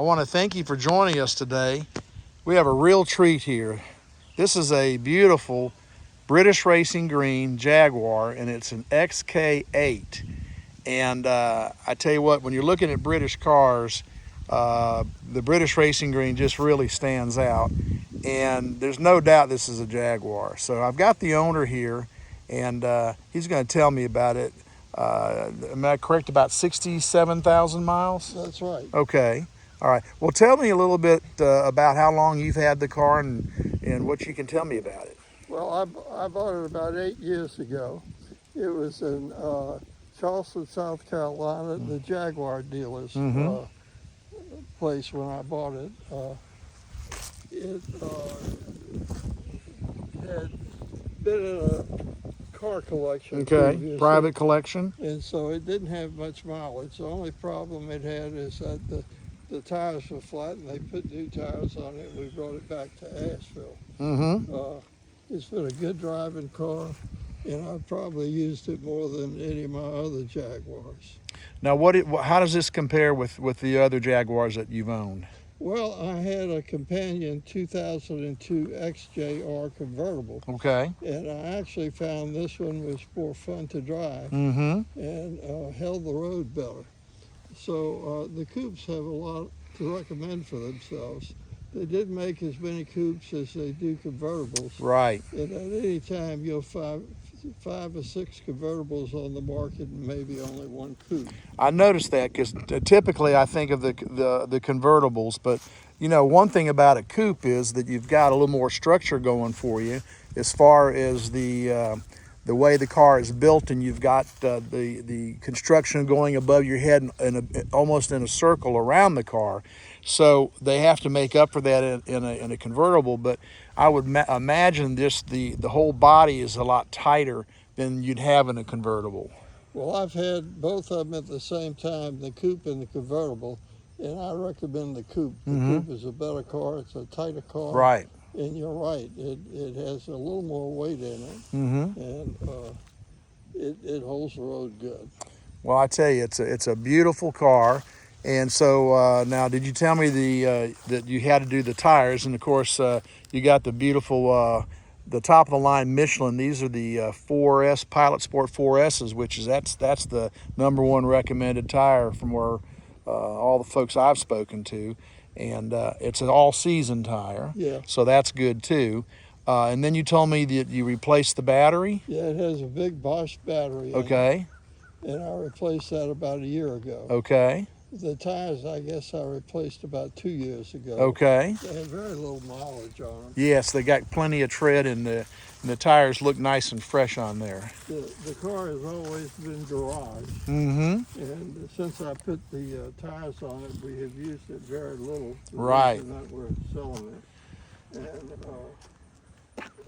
I want to thank you for joining us today. We have a real treat here. This is a beautiful British Racing Green Jaguar, and it's an XK8. And I tell you what, when you're looking at British cars, the British Racing Green just really stands out. And there's no doubt this is a Jaguar. So I've got the owner here, and he's going to tell me about it. Am I correct, about 67,000 miles? That's right. Okay. All right. Well, tell me a little bit about how long you've had the car and what you can tell me about it. Well, I bought it about 8 years ago. It was in Charleston, South Carolina, the Jaguar dealers place when I bought it. It had been in a car collection. Okay. Previously, Private collection. and so it didn't have much mileage. The only problem it had is that the tires were flat, and they put new tires on it, and we brought it back to Asheville. It's been a good driving car, and I've probably used it more than any of my other Jaguars. Now, how does this compare with the other Jaguars that you've owned? Well, I had a companion 2002 XJR convertible. Okay. And I actually found this one was more fun to drive Mm-hmm. and held the road better. So the Coupes have a lot to recommend for themselves. They didn't make as many Coupes as they do convertibles. Right. And at any time, you'll find 5 or 6 convertibles on the market and maybe only one Coupe. I noticed that because typically I think of the convertibles, but you know, one thing about a coupe is that you've got a little more structure going for you as far as the way the car is built, and you've got the construction going above your head almost in a circle around the car. So they have to make up for that in a convertible, but I would imagine the whole body is a lot tighter than you'd have in a convertible. Well, I've had both of them at the same time, the Coupe and the convertible, and I recommend the Coupe. The Coupe is a better car. It's a tighter car. Right. And you're right. It has a little more weight in it, and it holds the road good. Well, I tell you, it's a beautiful car. And so now, did you tell me that you had to do the tires? And of course, you got the beautiful, the top of the line Michelin. These are the 4S Pilot Sport 4S's, which is that's the #1 recommended tire from where all the folks I've spoken to, and it's an all-season tire. Yeah. So that's good too. And then you told me that you replaced the battery. Yeah, it has a big Bosch battery. Okay. And I replaced that about a year ago. Okay. The tires, I guess, I replaced about 2 years ago. Okay. They have very little mileage on them. Yes, they got plenty of tread, and the tires look nice and fresh on there. The car has always been garage. Mm-hmm. And since I put the tires on it, we have used it very little. Right. The reason that we're selling it. And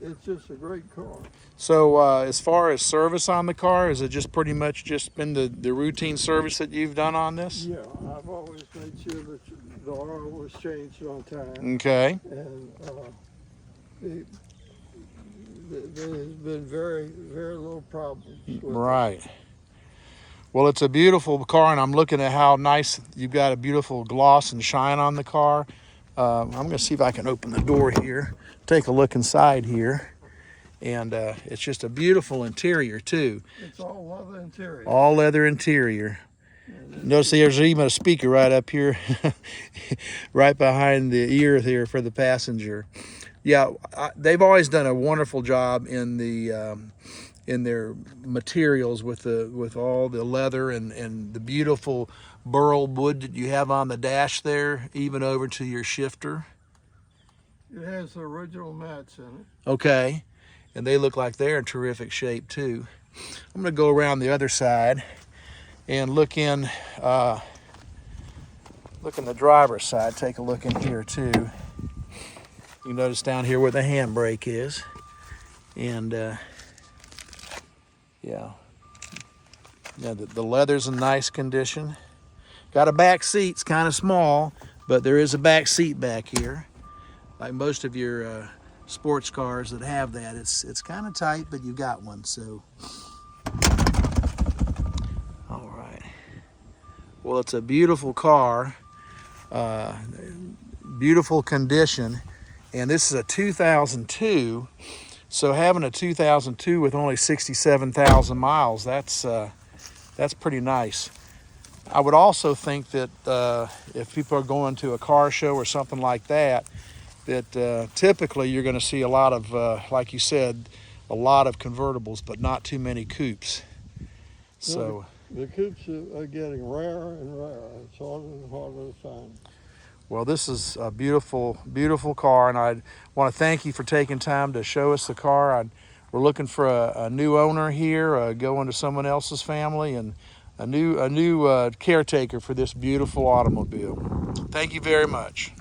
it's just a great car. So as far as service on the car, is it just pretty much just been the routine service that you've done on this? Yeah, I've always made sure that the oil was changed on time. Okay. And there has been very, very little problems with Right. Well, it's a beautiful car, and I'm looking at how nice you've got a beautiful gloss and shine on the car. I'm going to see if I can open the door here, take a look inside here. And it's just a beautiful interior, too. It's all leather interior. All leather interior. Notice there's even a speaker right up here, right behind the ear here for the passenger. Yeah, they've always done a wonderful job in their materials with all the leather and the beautiful burl wood that you have on the dash there, even over to your shifter. It has the original mats in it. Okay. And they look like they're in terrific shape too. I'm going to go around the other side and look in the driver's side. Take a look in here too. You notice down here where the handbrake is, and yeah, the leather's in nice condition. Got a back seat. It's kind of small, but there is a back seat back here, like most of your sports cars that have that. It's kind of tight, but you got one. So all right, well, it's a beautiful car. Beautiful condition. And this is a 2002. So having a 2002 with only 67,000 miles, that's pretty nice. I would also think that if people are going to a car show or something like that, that typically you're going to see a lot of, like you said, a lot of convertibles, but not too many coupes. So the coupes are getting rarer and rarer. It's harder and harder to find. well, this is a beautiful, beautiful car, and I want to thank you for taking time to show us the car. We're looking for a new owner here, going to someone else's family, and a new caretaker for this beautiful automobile. Thank you very much.